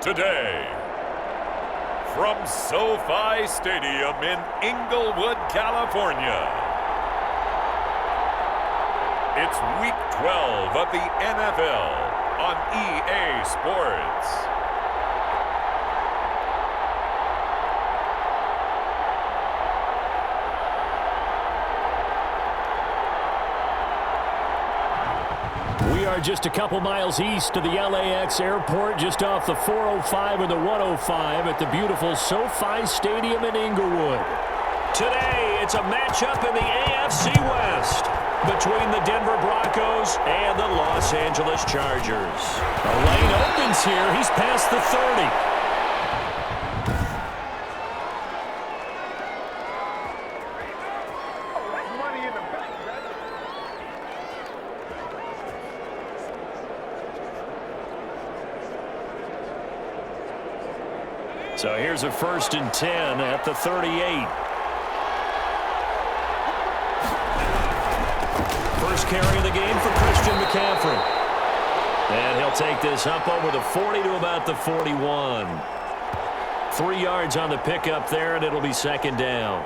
today. From SoFi Stadium in Inglewood, California, it's Week 12 of the NFL on EA Sports. We are just a couple miles east of the LAX airport, just off the 405 and the 105 at the beautiful SoFi Stadium in Inglewood. Today, it's a matchup in the AFC West between the Denver Broncos and the Los Angeles Chargers. A lane opens here. He's past the 30. So here's a 1st and 10 at the 38. First carry of the game for Christian McCaffrey. And he'll take this up over the 40 to about the 41. 3 yards on the pickup there, and it'll be 2nd down.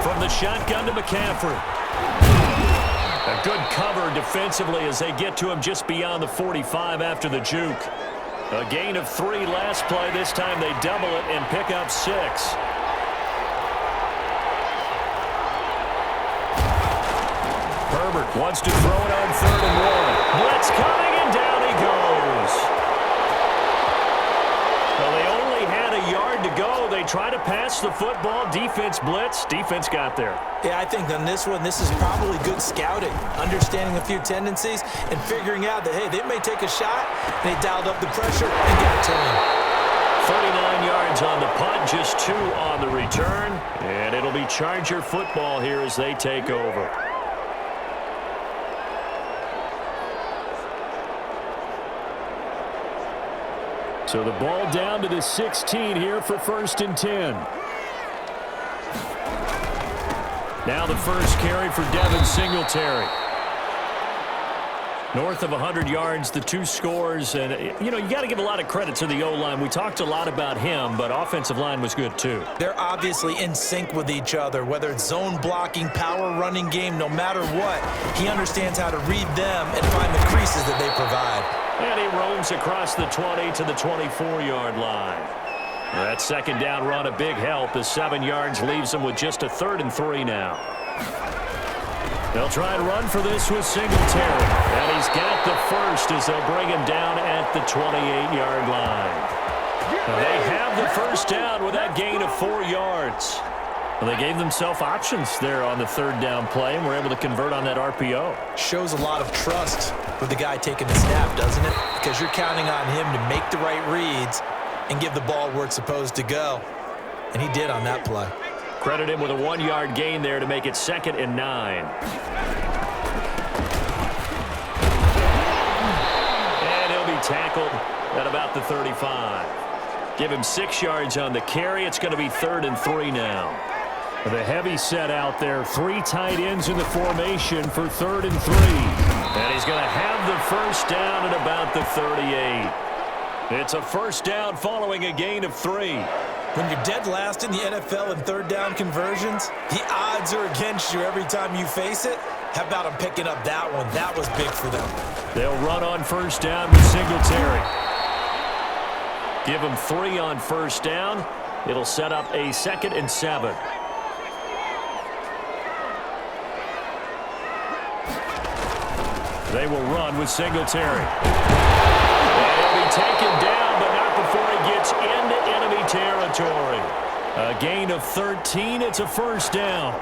From the shotgun to McCaffrey. A good cover defensively as they get to him just beyond the 45 after the juke. A gain of 3 last play. This time they double it and pick up 6. Herbert wants to throw it on 3rd and 1. Blitz coming, and down he goes. Well, they only had a yard to go. They try to pass the football. Defense blitz. Defense got there. Yeah, I think on this one, this is probably good scouting, understanding a few tendencies, and figuring out that, hey, they may take a shot, and they dialed up the pressure and got it to him. 39 yards on the punt, just 2 on the return, and it'll be Charger football here as they take over. So the ball down to the 16 here for 1st and 10. Now the first carry for Devin Singletary. North of 100 yards, the 2 scores. And, you know, you got to give a lot of credit to the O-line. We talked a lot about him, but offensive line was good too. They're obviously in sync with each other, whether it's zone blocking, power running game, no matter what. He understands how to read them and find the creases that they provide. And he roams across the 20 to the 24-yard line. That 2nd down run, a big help as 7 yards leaves him with just a 3rd and 3 now. They'll try and run for this with Singletary. And he's got the first as they'll bring him down at the 28-yard line. They have the 1st down with that gain of 4 yards. Well, they gave themselves options there on the 3rd down play and were able to convert on that RPO. Shows a lot of trust with the guy taking the snap, doesn't it? Because you're counting on him to make the right reads and give the ball where it's supposed to go. And he did on that play. Credit him with a 1-yard gain there to make it 2nd and 9. And he'll be tackled at about the 35. Give him 6 yards on the carry. It's going to be 3rd and 3 now. The heavy set out there. 3 tight ends in the formation for 3rd and 3. And he's going to have the 1st down at about the 38. It's a 1st down following a gain of 3. When you're dead last in the NFL in 3rd down conversions, the odds are against you every time you face it. How about him picking up that one? That was big for them. They'll run on 1st down with Singletary. Give him 3 on 1st down. It'll set up a 2nd and 7. They will run with Singletary. And he'll be taken down, but not before he gets into enemy territory. A gain of 13. It's a 1st down.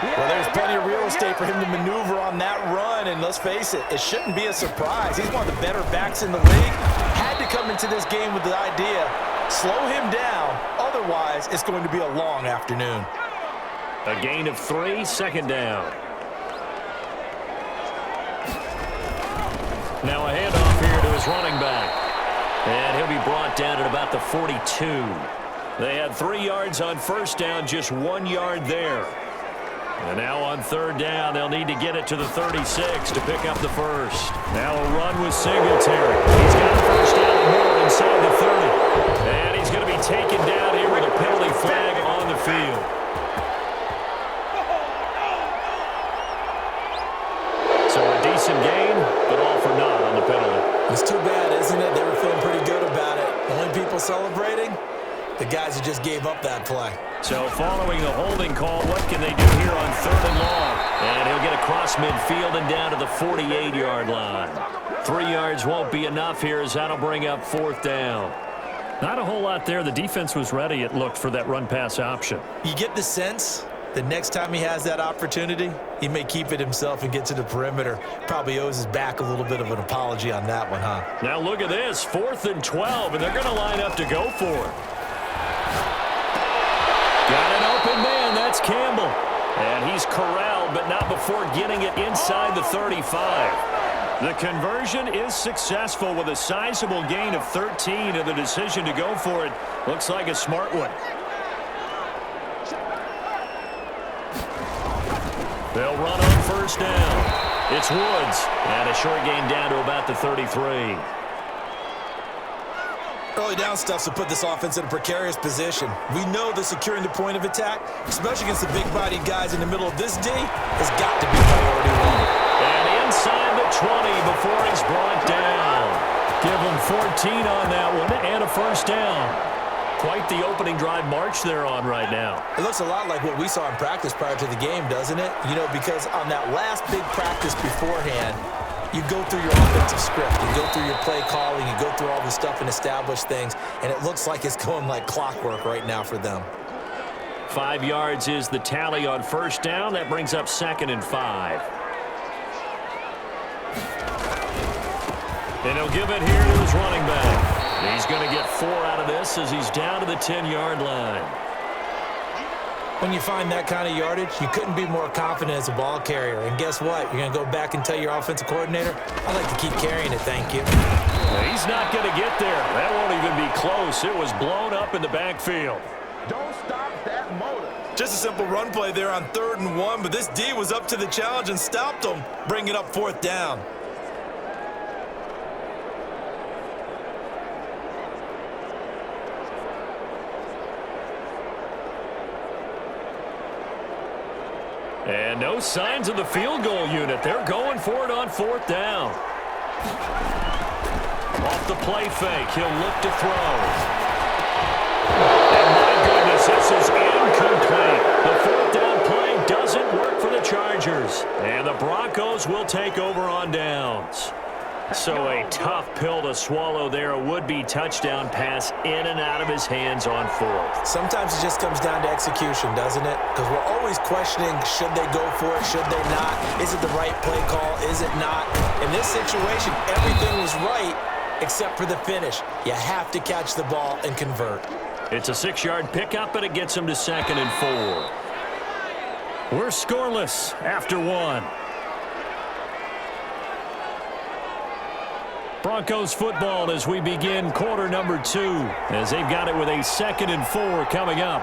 Well, there's plenty of real estate for him to maneuver on that run, and let's face it, it shouldn't be a surprise. He's one of the better backs in the league. Had to come into this game with the idea, slow him down, otherwise it's going to be a long afternoon. A gain of 3, 2nd down. Now a handoff here to his running back. And he'll be brought down at about the 42. They had 3 yards on first down, just 1 yard there. And now on third down, they'll need to get it to the 36 to pick up the first. Now a run with Singletary. He's got a first down and more inside the 30. And he's going to be taken down here with a penalty flag on the field. So a decent gain, but all for naught on the penalty. It's too bad, isn't it? They were feeling pretty good about it. Only people celebrating? The guys who just gave up that play. So following the holding call, what can they do here on third and long? And he'll get across midfield and down to the 48-yard line. 3 yards won't be enough here as that'll bring up fourth down. Not a whole lot there. The defense was ready, it looked, for that run-pass option. You get the sense the next time he has that opportunity, he may keep it himself and get to the perimeter. Probably owes his back a little bit of an apology on that one, huh? Now look at this, 4th and 12, and they're going to line up to go for it. Got an open man, that's Campbell. And he's corralled, but not before getting it inside the 35. The conversion is successful with a sizable gain of 13, and the decision to go for it looks like a smart one. They'll run on first down. It's Woods, and a short gain down to about the 33. Early down stuff to put this offense in a precarious position. We know that securing the point of attack, especially against the big-bodied guys in the middle of this D, has got to be priority one. And inside the 20 before he's brought down. Give him 14 on that one and a first down. Quite the opening drive march they're on right now. It looks a lot like what we saw in practice prior to the game, doesn't it? You know, because on that last big practice beforehand, you go through your offensive script, you go through your play calling, you go through all the stuff and establish things, and it looks like it's going like clockwork right now for them. 5 yards is the tally on first down. That brings up 2nd and 5. And he'll give it here to his running back. He's going to get 4 out of this as he's down to the 10-yard line. When you find that kind of yardage, you couldn't be more confident as a ball carrier. And guess what? You're going to go back and tell your offensive coordinator, I'd like to keep carrying it, thank you. He's not going to get there. That won't even be close. It was blown up in the backfield. Don't stop that motor. Just a simple run play there on 3rd and 1, but this D was up to the challenge and stopped him, bringing up 4th down. And no signs of the field goal unit. They're going for it on 4th down. Off the play fake, he'll look to throw. And my goodness, this is incomplete. The 4th down play doesn't work for the Chargers. And the Broncos will take over on downs. So a tough pill to swallow there. A would-be touchdown pass in and out of his hands on 4th. Sometimes it just comes down to execution, doesn't it? Because we're always questioning, should they go for it, should they not? Is it the right play call, is it not? In this situation, everything was right except for the finish. You have to catch the ball and convert. It's a 6-yard pickup, and it gets him to 2nd and 4. We're scoreless after 1. Broncos football as we begin quarter number 2, as they've got it with a 2nd and 4 coming up.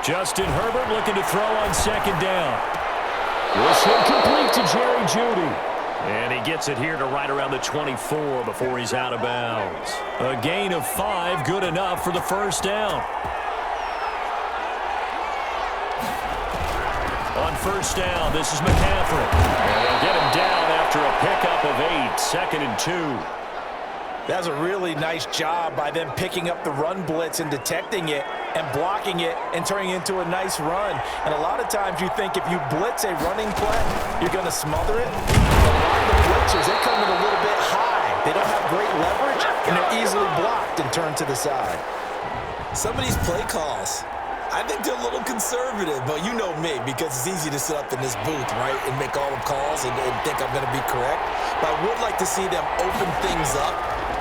Justin Herbert looking to throw on 2nd down. This one complete to Jerry Jeudy. And he gets it here to right around the 24 before he's out of bounds. A gain of 5, good enough for the first down. On first down, this is McCaffrey. And they'll get him down after a pickup of 8, 2nd and 2. That's a really nice job by them picking up the run blitz and detecting it and blocking it and turning it into a nice run. And a lot of times you think if you blitz a running play, you're going to smother it. But a lot of the blitzers, they come in a little bit high. They don't have great leverage, and they're easily blocked and turned to the side. Some of these play calls, I think they're a little conservative, but you know me, because it's easy to sit up in this booth, right, and make all the calls and think I'm going to be correct. But I would like to see them open things up,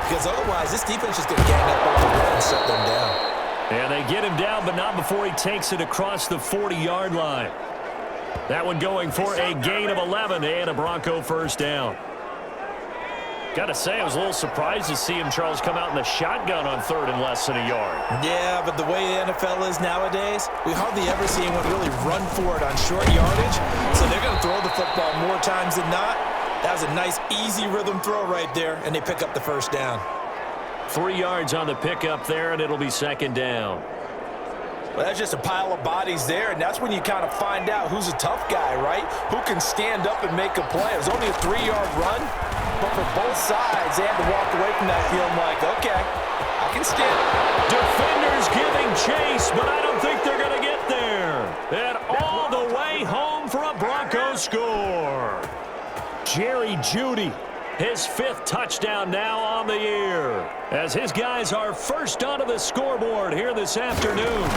because otherwise this defense is going to gang up on them and shut them down. And they get him down, but not before he takes it across the 40-yard line. That one going for a gain of 11 and a Bronco first down. Got to say, I was a little surprised to see him, Charles, come out in the shotgun on third and less than a yard. Yeah, but the way the NFL is nowadays, we hardly ever see anyone really run for it on short yardage. So they're going to throw the football more times than not. That was a nice, easy rhythm throw right there, and they pick up the first down. 3 yards on the pickup there, and it'll be second down. Well, that's just a pile of bodies there, and that's when you kind of find out who's a tough guy, right? Who can stand up and make a play. It was only a 3-yard run, but for both sides, they had to walk away from that feeling like, okay, I can stand. Defenders giving chase, but I don't think they're going to get there. And all the way home for a Broncos score. Jerry Jeudy, his 5th touchdown now on the year, as his guys are first onto the scoreboard here this afternoon.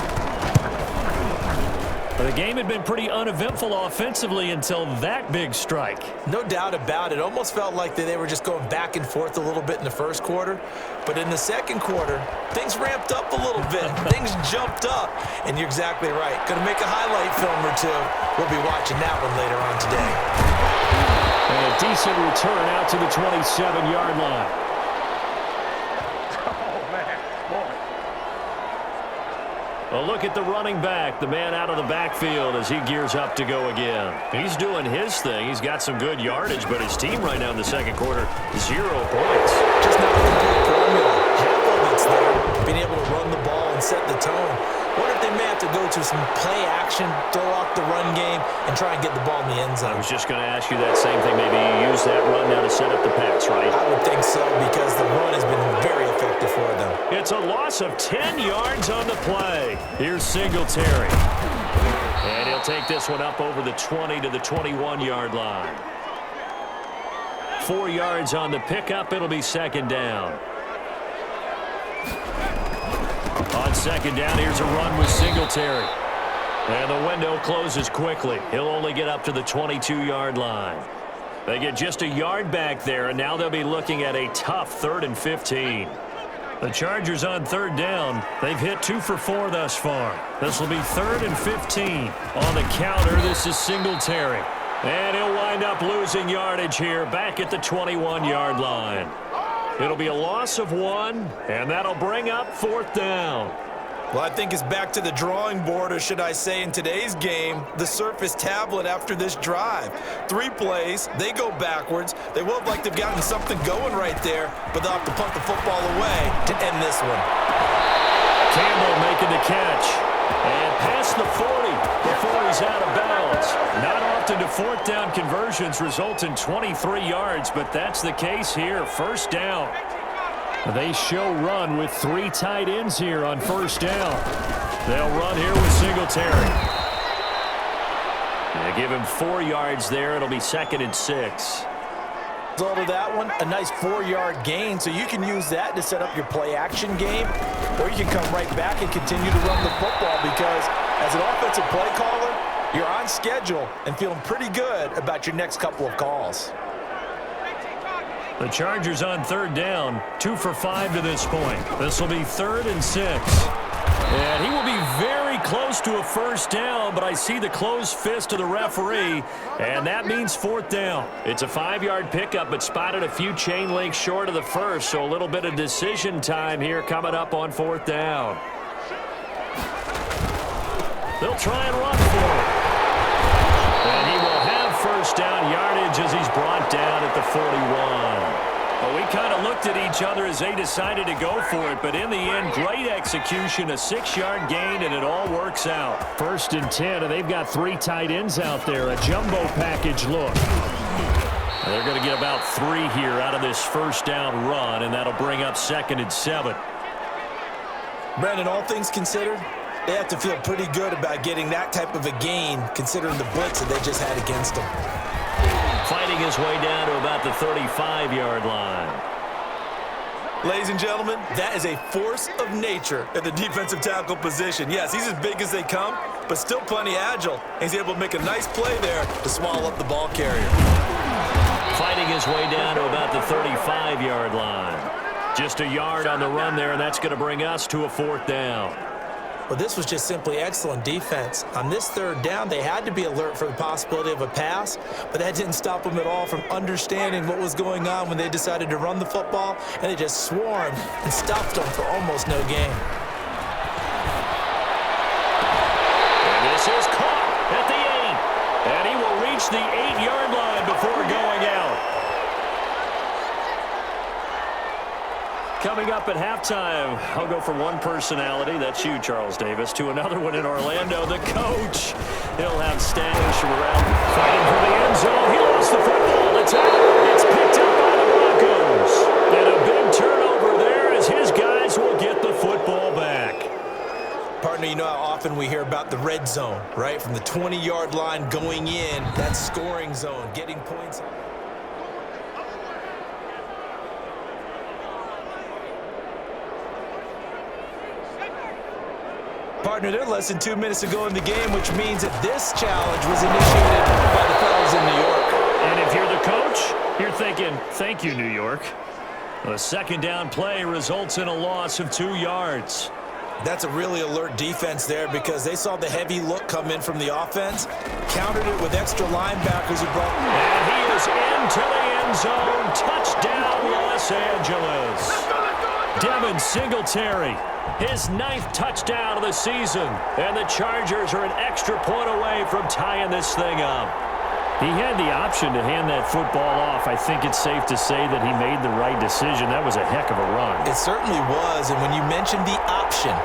The game had been pretty uneventful offensively until that big strike. No doubt about it. Almost felt like they were just going back and forth a little bit in the first quarter. But in the second quarter, things ramped up a little bit. Things jumped up. And you're exactly right. Going to make a highlight film or two. We'll be watching that one later on today. And a decent return out to the 27-yard line. A look at the running back, the man out of the backfield as he gears up to go again. He's doing his thing. He's got some good yardage, but his team right now in the second quarter, 0 points. Just not a complete formula. Half of it's there, being able to run the ball and set the tone. What if they may have to go to some play action, throw out the run game, and try and get the ball in the end zone? I was just going to ask you that same thing. Maybe you use that run now to set up the pass, right? I would think so, because the run has been very effective for them. It's a loss of 10 yards on the play. Here's Singletary. And he'll take this one up over the 20 to the 21-yard line. 4 yards on the pickup. It'll be second down. On second down, here's a run with Singletary. And the window closes quickly. He'll only get up to the 22-yard line. They get just a yard back there, and now they'll be looking at a tough 3rd and 15. The Chargers on third down. They've hit 2 for 4 thus far. This will be 3rd and 15. On the counter, this is Singletary. And he'll wind up losing yardage here back at the 21-yard line. It'll be a loss of 1, and that'll bring up 4th down. Well, I think it's back to the drawing board, or should I say in today's game, the Surface tablet after this drive. 3 plays, they go backwards. They will look like they've gotten something going right there, but they'll have to punt the football away to end this one. Campbell making the catch. And past the 40 before he's out of bounds. Not often do 4th down conversions result in 23 yards, but that's the case here. First down. They show run with 3 tight ends here on first down. They'll run here with Singletary. They give him 4 yards there. It'll be 2nd and 6. Result of that one, a nice 4-yard gain, so you can use that to set up your play-action game, or you can come right back and continue to run the football, because as an offensive play caller, you're on schedule and feeling pretty good about your next couple of calls. The Chargers on third down, 2 for 5 to this point. This will be 3rd and 6. And he will be very close to a first down, but I see the closed fist of the referee, and that means 4th down. It's a 5-yard pickup, but spotted a few chain links short of the first, so a little bit of decision time here coming up on 4th down. They'll try and run for it. And he will have first down yardage as he's brought down at the 41. Well, we kind of looked at each other as they decided to go for it, but in the end, great execution, a 6-yard gain, and it all works out. 1st and 10, and they've got 3 tight ends out there, a jumbo package look. And they're going to get about 3 here out of this first down run, and that'll bring up 2nd and 7. Brandon, all things considered, they have to feel pretty good about getting that type of a gain, considering the blitz that they just had against them. Fighting his way down to about the 35-yard line. Ladies and gentlemen, that is a force of nature at the defensive tackle position. Yes, he's as big as they come, but still plenty agile. He's able to make a nice play there to swallow up the ball carrier. Fighting his way down to about the 35-yard line. Just a yard on the run there, and that's going to bring us to a 4th down. Well, this was just simply excellent defense. On this third down, they had to be alert for the possibility of a pass, but that didn't stop them at all from understanding what was going on when they decided to run the football, and they just swarmed and stuffed them for almost no gain. And this is caught at the 8, and he will reach the 8-yard line before going out. Coming up at halftime, I'll go from one personality, that's you, Charles Davis, to another one in Orlando, the coach. He'll have Stanish around, fighting for the end zone. He lost the football. It's out. It's picked up by the Broncos. And a big turnover there as his guys will get the football back. Partner, you know how often we hear about the red zone, right? From the 20-yard line going in, that scoring zone, getting points. Partner, they're less than 2 minutes to go in the game, which means that this challenge was initiated by the fellas in New York. And if you're the coach, you're thinking, thank you, New York. The second down play results in a loss of 2 yards. That's a really alert defense there because they saw the heavy look come in from the offense, countered it with extra linebackers who brought... And he is into the end zone. Touchdown, Los Angeles. Devin Singletary, his 9th touchdown of the season. And the Chargers are an extra point away from tying this thing up. He had the option to hand that football off. I think it's safe to say that he made the right decision. That was a heck of a run. It certainly was, and when you mentioned the option,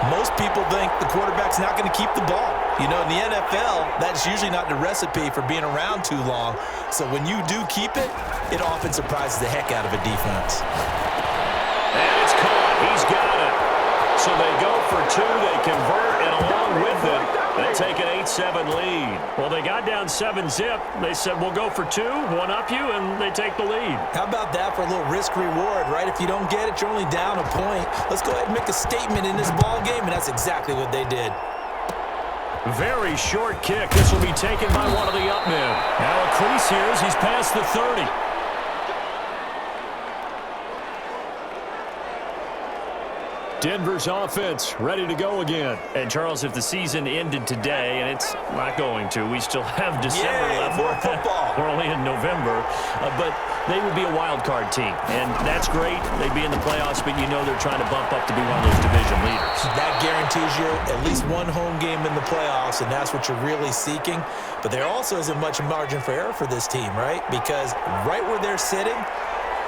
most people think the quarterback's not going to keep the ball. You know, in the NFL, that's usually not the recipe for being around too long. So when you do keep it, it often surprises the heck out of a defense. And it's caught. He's got it. So they go for 2. They convert, and along with it, they take an 8-7 lead. Well, they got down 7-zip. They said, we'll go for 2, one up you, and they take the lead. How about that for a little risk-reward, right? If you don't get it, you're only down a point. Let's go ahead and make a statement in this ball game, and that's exactly what they did. Very short kick. This will be taken by one of the up men. Now a crease here as he's past the 30. Denver's offense ready to go again. And, Charles, if the season ended today, and it's not going to, we still have December left. More football. We're only in November. But they would be a wild card team. And that's great. They'd be in the playoffs, but you know they're trying to bump up to be one of those division leaders. That guarantees you at least one home game in the playoffs, and that's what you're really seeking. But there also isn't much margin for error for this team, right? Because right where they're sitting,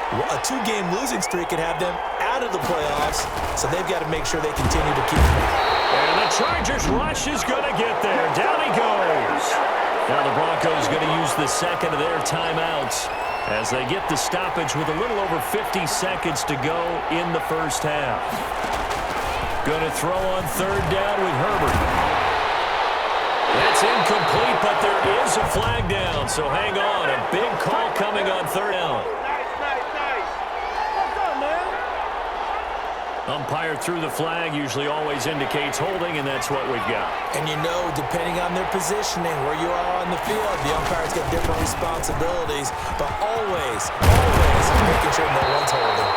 a 2-game losing streak could have them out of the playoffs, so they've got to make sure they continue to keep them. And the Chargers rush is going to get there. Down he goes. Now the Broncos going to use the second of their timeouts as they get the stoppage with a little over 50 seconds to go in the first half. Going to throw on 3rd down with Herbert. That's incomplete, but there is a flag down, so hang on. A big call coming on 3rd down. Umpire threw the flag, usually always indicates holding, and that's what we've got. And you know, depending on their positioning, where you are on the field, the umpire's got different responsibilities, but always making sure no one's holding.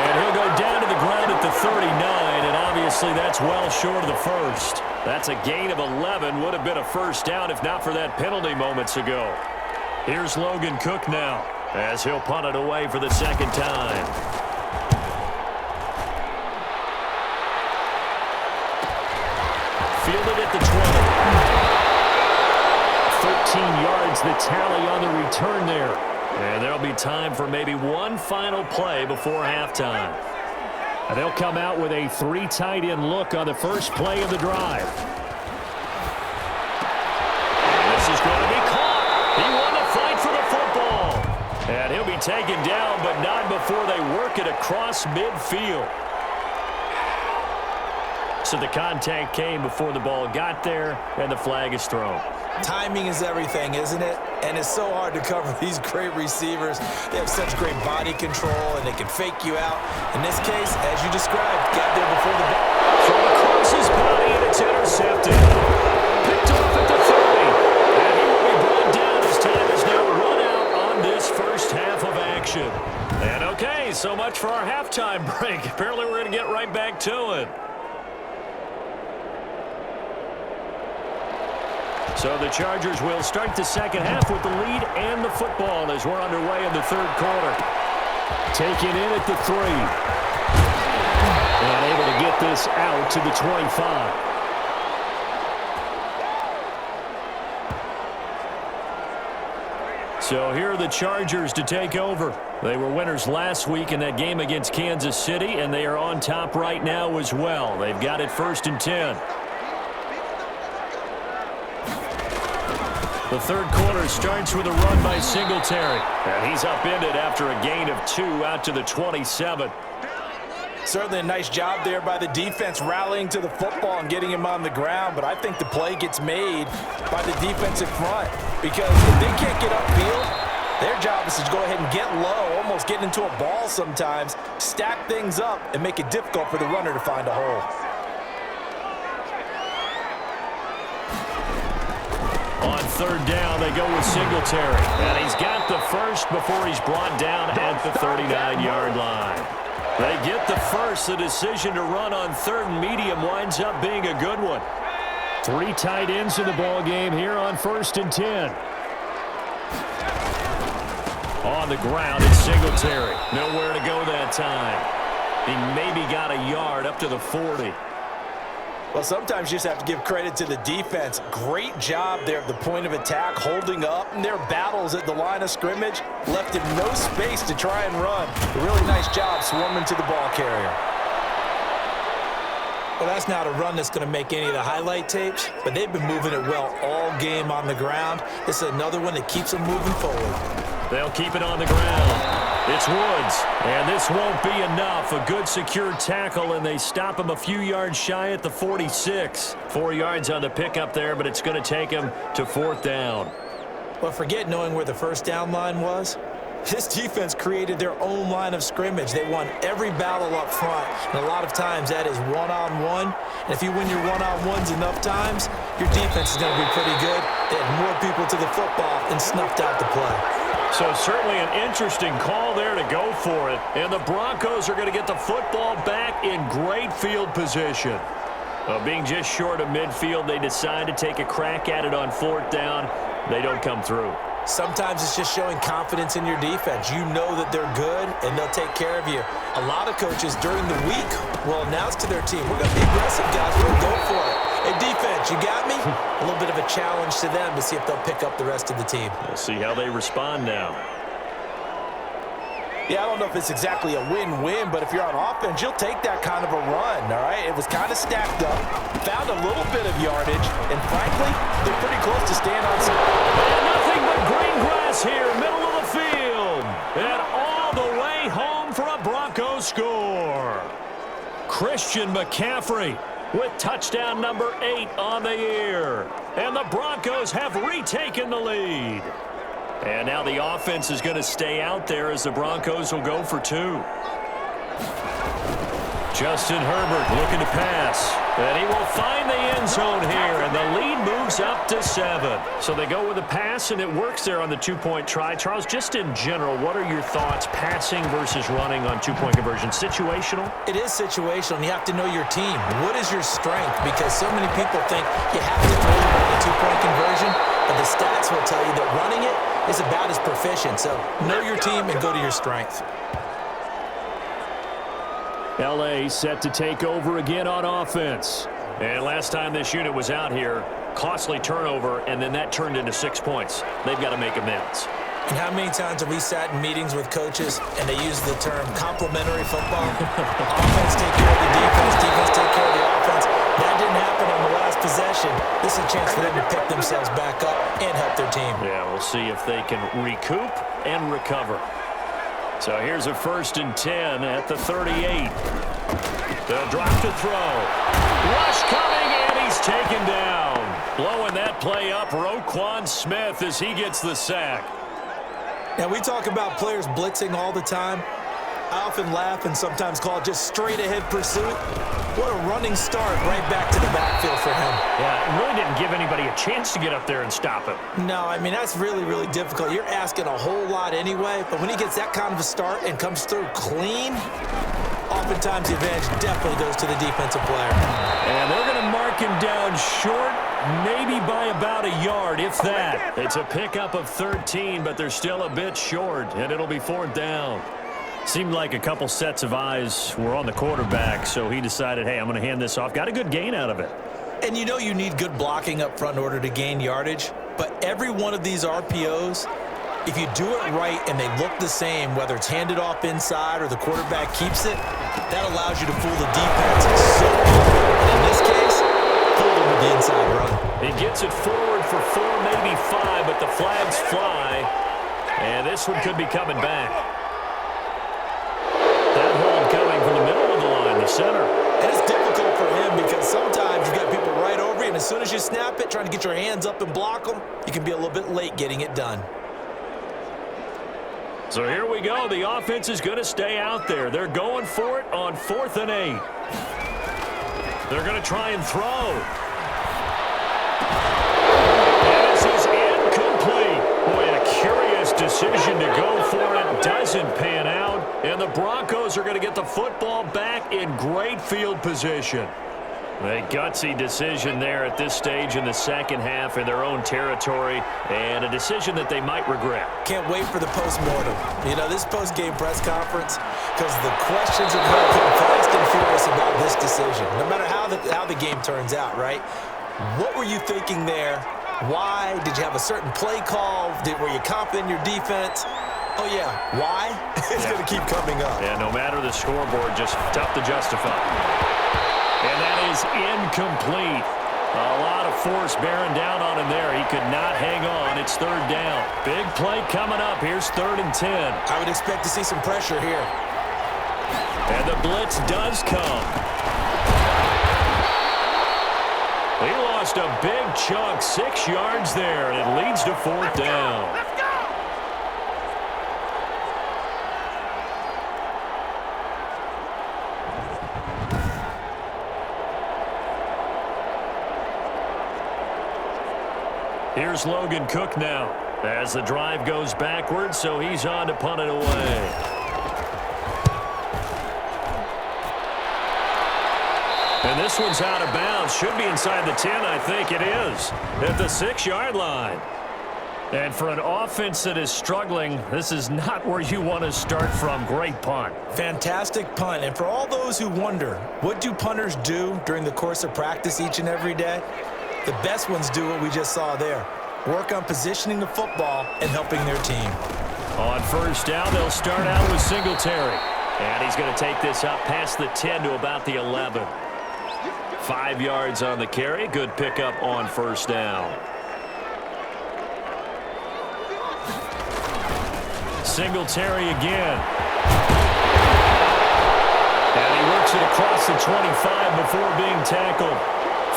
And he'll go down to the ground at the 39, and obviously that's well short of the first. That's a gain of 11, would have been a first down if not for that penalty moments ago. Here's Logan Cook now, as he'll punt it away for the second time. Fielded at the 20. 13 yards, the tally on the return there. And there'll be time for maybe one final play before halftime. And they'll come out with a 3 tight end look on the first play of the drive. And this is going to be caught. He won the fight for the football. And he'll be taken down, but not before they work it across midfield. So the contact came before the ball got there, and the flag is thrown. Timing is everything, isn't it? And it's so hard to cover these great receivers. They have such great body control, and they can fake you out. In this case, as you described, got there before the ball. Throw across his body, and it's intercepted. Picked off at the 30. And he will be brought down as time is now run out on this first half of action. And okay, so much for our halftime break. Apparently we're going to get right back to it. So the Chargers will start the second half with the lead and the football as we're underway in the third quarter. Taken in at the 3. And able to get this out to the 25. So here are the Chargers to take over. They were winners last week in that game against Kansas City, and they are on top right now as well. They've got it 1st and 10. The third quarter starts with a run by Singletary. And he's upended after a gain of 2 out to the 27. Certainly a nice job there by the defense rallying to the football and getting him on the ground, but I think the play gets made by the defensive front because if they can't get upfield, their job is to go ahead and get low, almost get into a ball sometimes, stack things up, and make it difficult for the runner to find a hole. On third down, they go with Singletary. And he's got the first before he's brought down at the 39-yard line. They get the first. The decision to run on third and medium winds up being a good one. 3 tight ends in the ball game here on 1st and 10. On the ground, it's Singletary. Nowhere to go that time. He maybe got a yard up to the 40. Well, sometimes you just have to give credit to the defense. Great job there at the point of attack, holding up. And their battles at the line of scrimmage left him no space to try and run. A really nice job swarming to the ball carrier. Well, that's not a run that's going to make any of the highlight tapes, but they've been moving it well all game on the ground. This is another one that keeps them moving forward. They'll keep it on the ground. It's Woods, and this won't be enough. A good secure tackle, and they stop him a few yards shy at the 46. 4 yards on the pickup there, but it's going to take him to 4th down. Well, forget knowing where the first down line was. This defense created their own line of scrimmage. They won every battle up front, and a lot of times that is one-on-one. And if you win your one-on-ones enough times, your defense is going to be pretty good. They had more people to the football and snuffed out the play. So certainly an interesting call there to go for it. And the Broncos are going to get the football back in great field position. Being just short of midfield, they decide to take a crack at it on 4th down. They don't come through. Sometimes it's just showing confidence in your defense. You know that they're good, and they'll take care of you. A lot of coaches during the week will announce to their team, we're going to be aggressive, guys. We're going to go for it. Hey, defense, you got me? A little bit of a challenge to them to see if they'll pick up the rest of the team. We'll see how they respond now. Yeah, I don't know if it's exactly a win-win, but if you're on offense, you'll take that kind of a run, all right? It was kind of stacked up, found a little bit of yardage, and frankly, they're pretty close to staying on some. And nothing but green grass here, middle of the field. And all the way home for a Broncos score. Christian McCaffrey with touchdown number 8 on the year. And the Broncos have retaken the lead. And now the offense is going to stay out there as the Broncos will go for 2. Justin Herbert looking to pass. And he will find the end zone here, and the lead moves up to 7. So they go with a pass, and it works there on the 2-point try. Charles, just in general, what are your thoughts passing versus running on 2-point conversion? Situational? It is situational, and you have to know your team. What is your strength? Because so many people think you have to only run a 2-point conversion, but the stats will tell you that running it is about as proficient. So know your team and go to your strength. L.A. set to take over again on offense. And last time this unit was out here, costly turnover, and then that turned into 6 points. They've got to make amends. And how many times have we sat in meetings with coaches and they use the term complementary football? Offense take care of the defense, defense take care of the offense. That didn't happen on the last possession. This is a chance for them to pick themselves back up and help their team. Yeah, we'll see if they can recoup and recover. So here's a 1st and 10 at the 38. They'll drop to throw. Rush coming, and he's taken down. Blowing that play up, Roquan Smith as he gets the sack. Now, we talk about players blitzing all the time. I often laugh and sometimes call it just straight-ahead pursuit. What a running start right back to the backfield for him. Yeah, it really didn't give anybody a chance to get up there and stop him. No, I mean, that's really, really difficult. You're asking a whole lot anyway, but when he gets that kind of a start and comes through clean, oftentimes the advantage definitely goes to the defensive player. And they're going to mark him down short maybe by about a yard, if that. It's a pickup of 13, but they're still a bit short, and it'll be 4th down. Seemed like a couple sets of eyes were on the quarterback, so he decided, hey, I'm going to hand this off. Got a good gain out of it. And you know you need good blocking up front in order to gain yardage, but every one of these RPOs, if you do it right and they look the same, whether it's handed off inside or the quarterback keeps it, that allows you to fool the defense so quickly. And in this case, fool them with the inside run. He gets it forward for 4, maybe 5, but the flags fly, and this one could be coming back. That hold coming from the middle of the line, the center. And it's difficult for him because sometimes you've got people right over you, and as soon as you snap it, trying to get your hands up and block them, you can be a little bit late getting it done. So here we go. The offense is going to stay out there. They're going for it on 4th and 8. They're going to try and throw. And this is incomplete. Boy, a curious decision to go for it. Doesn't pan out. And the Broncos are going to get the football back in great field position. A gutsy decision there at this stage in the second half in their own territory, and a decision that they might regret. Can't wait for the post-mortem. You know, this post-game press conference, because the questions are going to come fast and furious about this decision, no matter how the game turns out, right? What were you thinking there? Why? Did you have a certain play call? Were you confident in your defense? Oh, yeah. Why? It's going to keep coming up. Yeah, no matter the scoreboard, just tough to justify. And that is incomplete. A lot of force bearing down on him there. He could not hang on. It's 3rd down. Big play coming up. Here's 3rd and 10. I would expect to see some pressure here. And the blitz does come. He lost a big chunk, 6 yards there, and it leads to 4th down. Here's Logan Cook now as the drive goes backwards, so he's on to punt it away. And this one's out of bounds. Should be inside the 10, I think it is, at the 6-yard line. And for an offense that is struggling, this is not where you want to start from. Great punt. Fantastic punt. And for all those who wonder, what do punters do during the course of practice each and every day? The best ones do what we just saw there. Work on positioning the football and helping their team. On 1st down, they'll start out with Singletary. And he's going to take this up past the 10 to about the 11. 5 yards on the carry. Good pickup on 1st down. Singletary again. And he works it across the 25 before being tackled.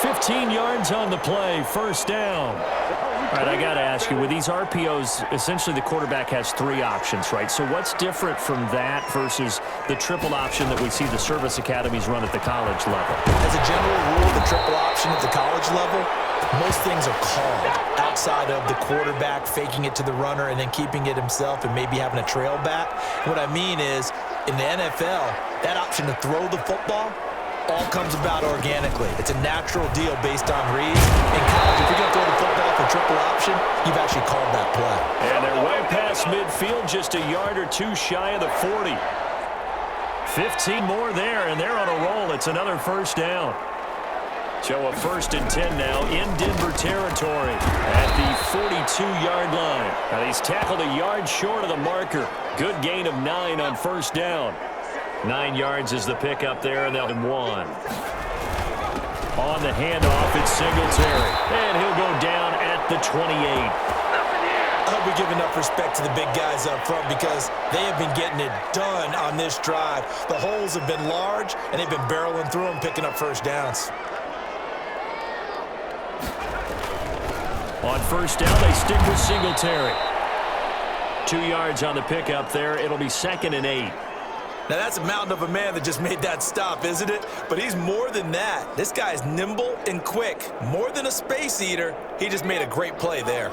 15 yards on the play, 1st down. All right, I got to ask you, with these RPOs, essentially the quarterback has 3 options, right? So what's different from that versus the triple option that we see the service academies run at the college level? As a general rule, the triple option at the college level, most things are called outside of the quarterback faking it to the runner and then keeping it himself and maybe having a trail back. What I mean is, in the NFL, that option to throw the football all comes about organically. It's a natural deal based on reads. In college, if you're going to throw the football for triple option, you've actually called that play. And they're way past midfield, just a yard or 2 shy of the 40. 15 more there, and they're on a roll. It's another 1st down. So a 1st and 10 now in Denver territory at the 42-yard line. Now he's tackled a yard short of the marker. Good gain of 9 on 1st down. 9 yards is the pickup there, and they'll have 1. On the handoff, it's Singletary. And he'll go down at the 28. I hope we give enough respect to the big guys up front because they have been getting it done on this drive. The holes have been large, and they've been barreling through them, picking up 1st downs. On 1st down, they stick with Singletary. 2 yards on the pickup there. It'll be 2nd and 8. Now, that's a mountain of a man that just made that stop, isn't it? But he's more than that. This guy's nimble and quick. More than a space eater, he just made a great play there.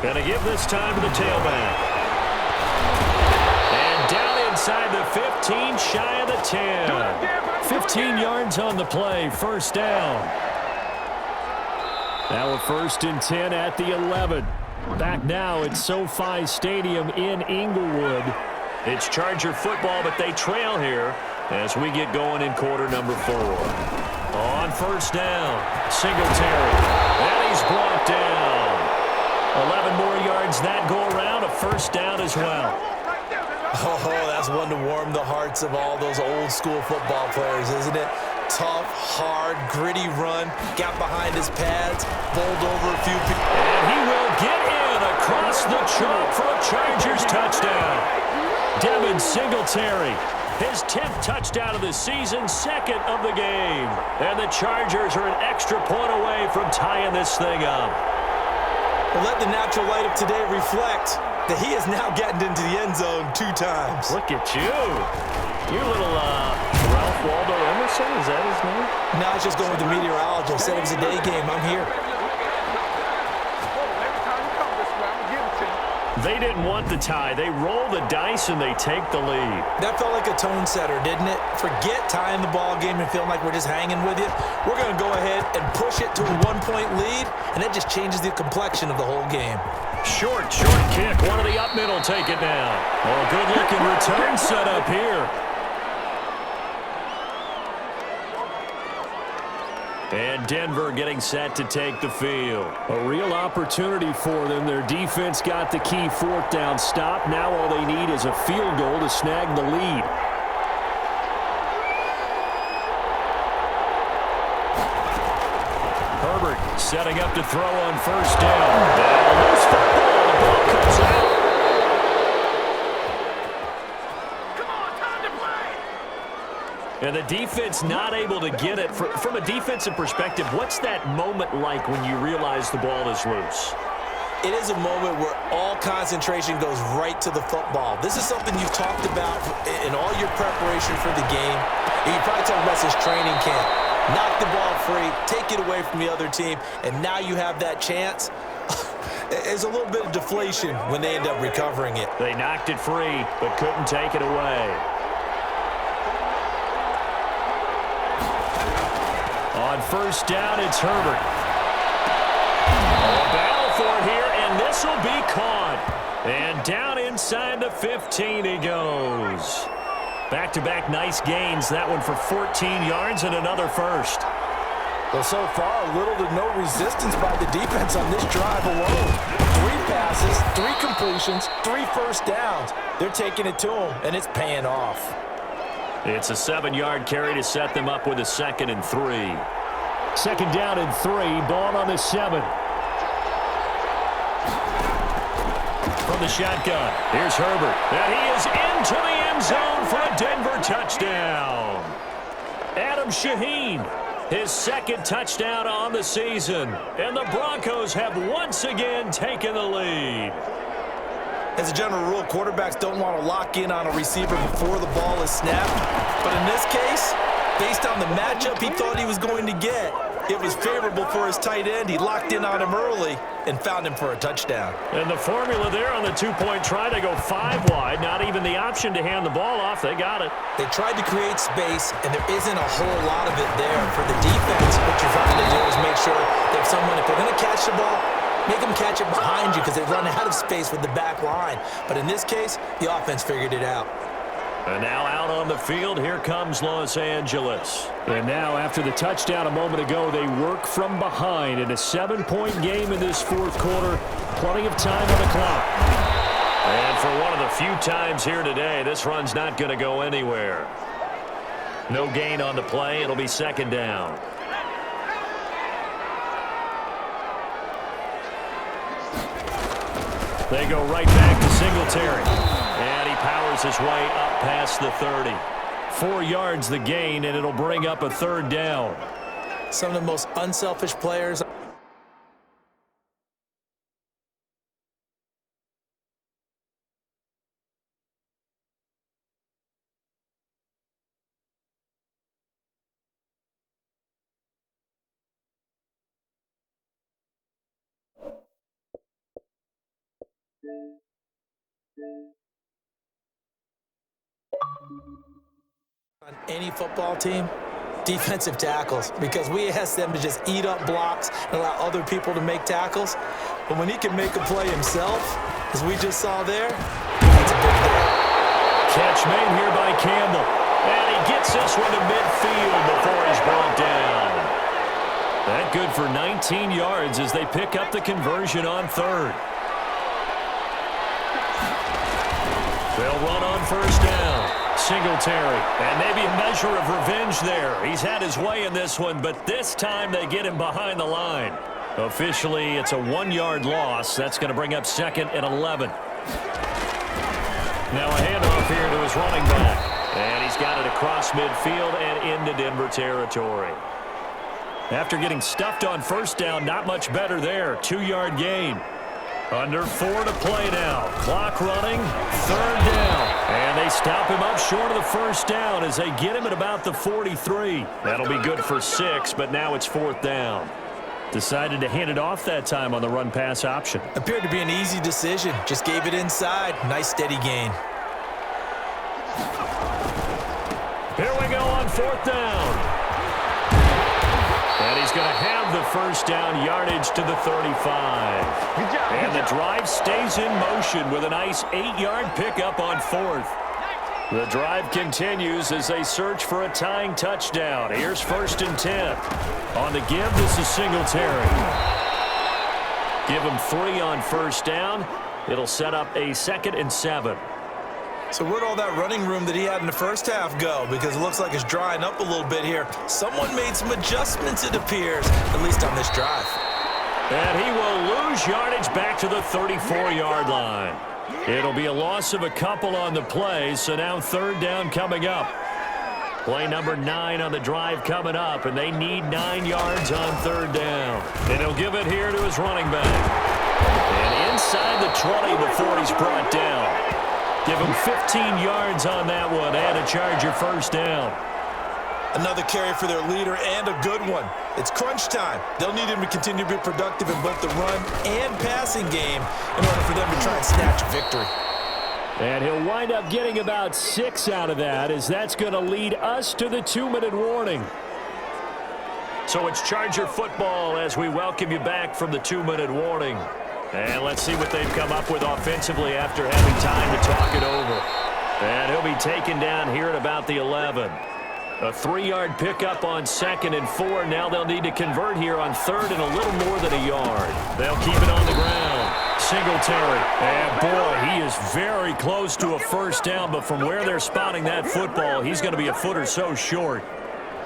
Gonna give this time to the tailback. And down inside the 15, shy of the 10. 15 yards on the play, first down. Now a 1st and 10 at the 11. Back now at SoFi Stadium in Inglewood. It's Charger football, but they trail here as we get going in quarter number 4. On first down, Singletary. And he's brought down. 11 more yards that go around, a first down as well. Oh, that's one to warm the hearts of all those old school football players, isn't it? Tough, hard, gritty run, got behind his pads, bowled over a few people. And he will get in across the chalk for a Chargers touchdown. Devin Singletary, his 10th touchdown of the season, 2nd of the game. And the Chargers are an extra point away from tying this thing up. Well, let the natural light of today reflect that he has now gotten into the end zone 2 times. Look at you. Your little Ralph Waldo Emerson, is that his name? No, I was just going with the meteorologist. Said it was a day game. I'm here. They didn't want the tie. They roll the dice and they take the lead. That felt like a tone setter, didn't it? Forget tying the ball game and feeling like we're just hanging with you. We're going to go ahead and push it to a 1-point lead, and that just changes the complexion of the whole game. Short kick. One of the up middle take it down. Oh, good-looking return set up here. And Denver getting set to take the field. A real opportunity for them. Their defense got the key 4th down stop. Now all they need is a field goal to snag the lead. Herbert setting up to throw on first down. Loose football. The ball comes out. And the defense not able to get it. From a defensive perspective, what's that moment like when you realize the ball is loose? It is a moment where all concentration goes right to the football. This is something you've talked about in all your preparation for the game. And you probably talked about since training camp. Knock the ball free, take it away from the other team, and now you have that chance. There's a little bit of deflation when they end up recovering it. They knocked it free, but couldn't take it away. On first down, it's Herbert. A battle for it here, and this will be caught. And down inside the 15 he goes. Back-to-back nice gains. That one for 14 yards and another first. Well, so far, little to no resistance by the defense on this drive alone. 3 passes, 3 completions, 3 first downs. They're taking it to them, and it's paying off. It's a 7-yard carry to set them up with a 2nd and 3. 2nd down and 3, ball on the 7. From the shotgun, here's Herbert. And he is into the end zone for a Denver touchdown. Adam Shaheen, his 2nd touchdown on the season. And the Broncos have once again taken the lead. As a general rule, quarterbacks don't want to lock in on a receiver before the ball is snapped. But in this case, based on the matchup he thought he was going to get, it was favorable for his tight end. He locked in on him early and found him for a touchdown. And the formula there on the 2-point try, they go 5 wide. Not even the option to hand the ball off. They got it. They tried to create space, and there isn't a whole lot of it there. For the defense, what you're trying to do is make sure that if they're going to catch the ball, make them catch it behind you because they run out of space with the back line. But in this case, the offense figured it out. And now out on the field, here comes Los Angeles. And now after the touchdown a moment ago, they work from behind in a 7-point game in this 4th quarter. Plenty of time on the clock. And for one of the few times here today, this run's not going to go anywhere. No gain on the play. It'll be 2nd down. They go right back to Singletary. And he powers his way up past the 30. 4 yards the gain, and it'll bring up a 3rd down. Some of the most unselfish players. On any football team, defensive tackles, because we ask them to just eat up blocks and allow other people to make tackles. But when he can make a play himself, as we just saw there, that's a big day. Catch made here by Campbell. And he gets this one to midfield before he's brought down. That good for 19 yards as they pick up the conversion on third. They'll run on first down. Singletary, and maybe a measure of revenge there. He's had his way in this one, but this time they get him behind the line. Officially, it's a 1-yard loss. That's going to bring up 2nd and 11. Now a handoff here to his running back. And he's got it across midfield and into Denver territory. After getting stuffed on first down, not much better there. 2-yard gain. Under 4 to play now. Clock running. 3rd down. And they stop him up short of the first down as they get him at about the 43. That'll be good for 6, but now it's 4th down. Decided to hand it off that time on the run-pass option. Appeared to be an easy decision. Just gave it inside. Nice steady gain. Here we go on 4th down. And he's going to have the first down, yardage to the 35. And the drive stays in motion with a nice 8-yard pickup on 4th. The drive continues as they search for a tying touchdown. Here's 1st and 10. On the give, this is Singletary. Give him 3 on first down. It'll set up a 2nd and 7. So where'd all that running room that he had in the first half go? Because it looks like it's drying up a little bit here. Someone made some adjustments, it appears, at least on this drive. And he will lose yardage back to the 34-yard line. It'll be a loss of a couple on the play, so now 3rd down coming up. Play number 9 on the drive coming up, and they need 9 yards on 3rd down. And he'll give it here to his running back. And inside the 20 before he's brought down. Give him 15 yards on that one and a Charger first down. Another carry for their leader and a good one. It's crunch time. They'll need him to continue to be productive in both the run and passing game in order for them to try and snatch a victory. And he'll wind up getting about 6 out of that, as that's going to lead us to the 2-minute warning. So it's Charger football as we welcome you back from the 2-minute warning. And let's see what they've come up with offensively after having time to talk it over. And he'll be taken down here at about the 11. A 3-yard pickup on 2nd and 4. Now they'll need to convert here on 3rd and a little more than a yard. They'll keep it on the ground. Singletary. And boy, he is very close to a first down, but from where they're spotting that football, he's going to be a foot or so short.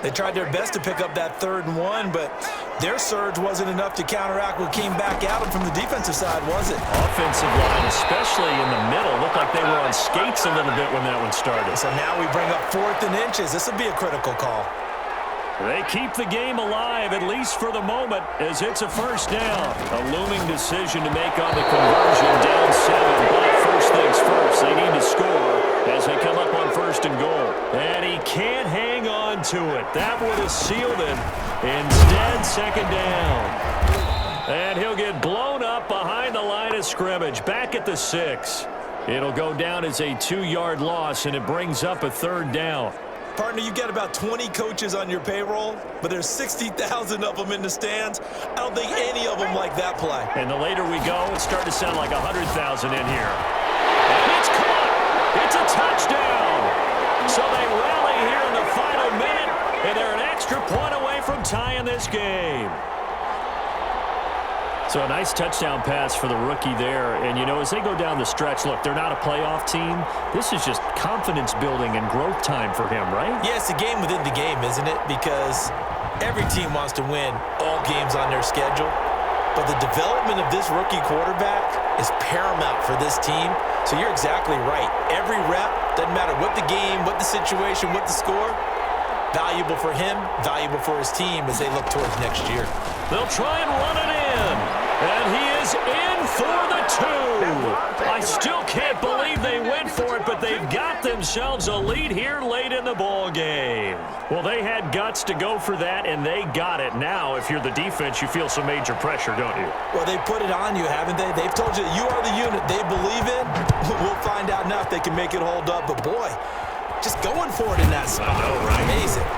They tried their best to pick up that 3rd and 1, but their surge wasn't enough to counteract what came back at them from the defensive side, was it? Offensive line, especially in the middle, looked like they were on skates a little bit when that one started. So now we bring up 4th and inches. This will be a critical call. They keep the game alive, at least for the moment, as it's a first down. A looming decision to make on the conversion, down 7. But first things first, they need to score as they come up on 1st and goal. And he can't hang on to it. That would have sealed it. Instead, 2nd down. And he'll get blown up behind the line of scrimmage, back at the 6. It'll go down as a 2-yard loss, and it brings up a 3rd down. Partner, you've got about 20 coaches on your payroll, but there's 60,000 of them in the stands. I don't think any of them like that play. And the later we go, it's starting to sound like 100,000 in here. And it's caught. It's a touchdown. So they rally here in the final minute, and they're an extra point away from tying this game. So a nice touchdown pass for the rookie there. And, you know, as they go down the stretch, look, they're not a playoff team. This is just confidence building and growth time for him, right? Yeah, it's a game within the game, isn't it? Because every team wants to win all games on their schedule. But the development of this rookie quarterback is paramount for this team. So you're exactly right. Every rep, doesn't matter what the game, what the situation, what the score, valuable for him, valuable for his team as they look towards next year. They'll try and run it in. And he is in for the 2. I still can't believe they went for it, but they've got themselves a lead here late in the ball game. Well, they had guts to go for that, and they got it. Now, if you're the defense, you feel some major pressure, don't you? Well, they put it on you, haven't they? They've told you you are the unit they believe in. We'll find out now if they can make it hold up. But, boy, just going for it in that spot. I know, right? Amazing.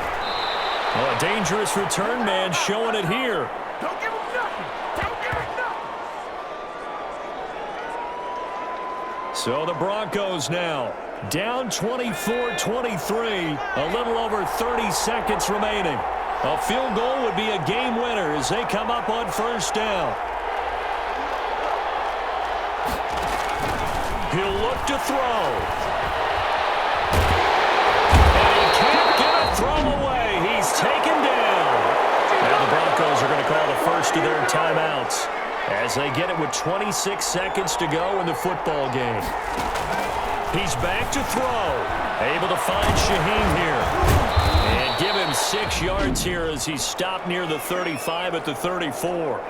Well, a dangerous return man showing it here. Don't give him nothing. Don't give him nothing. So the Broncos now down 24-23, a little over 30 seconds remaining. A field goal would be a game winner as they come up on first down. He'll look to throw. And he can't get a throw away. He's taken down. Now the Broncos are going to call the first of their timeouts as they get it with 26 seconds to go in the football game. He's back to throw. Able to find Shaheem here. And give him 6 yards here as he's stopped near the 35 at the 34.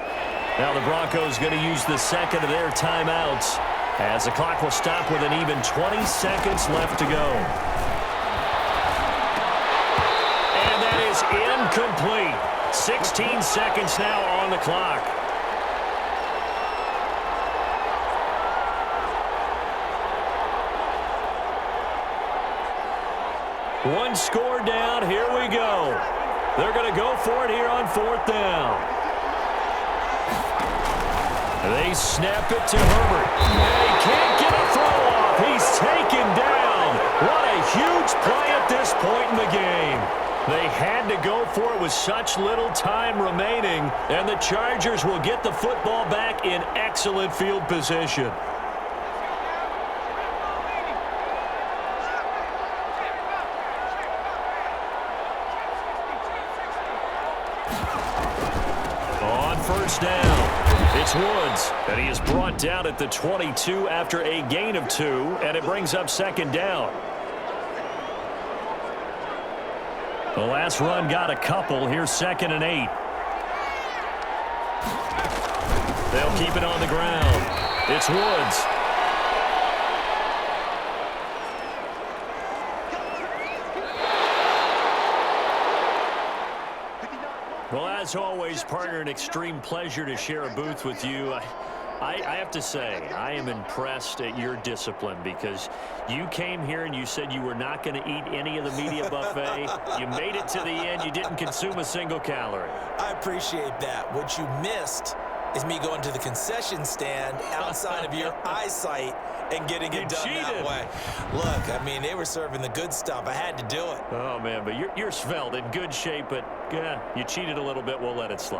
Now the Broncos going to use the second of their timeouts as the clock will stop with an even 20 seconds left to go. And that is incomplete. 16 seconds now on the clock. One score down. Here we go. They're going to go for it here on fourth down. They snap it to Herbert. And he can't get a throw off. He's taken down. What a huge play at this point in the game. They had to go for it with such little time remaining, and the Chargers will get the football back in excellent field position. On first down, it's Woods, and he is brought down at the 22 after a gain of 2, and it brings up second down. The last run got a couple. Here's 2nd and 8. They'll keep it on the ground. It's Woods. Well, as always, partner, an extreme pleasure to share a booth with you. I have to say, I am impressed at your discipline because you came here and you said you were not going to eat any of the media buffet. You made it to the end. You didn't consume a single calorie. I appreciate that. What you missed is me going to the concession stand outside of your eyesight and getting it done that way. Look, I mean, they were serving the good stuff. I had to do it. Oh, man, but you're svelte, in good shape, but you cheated a little bit. We'll let it slide.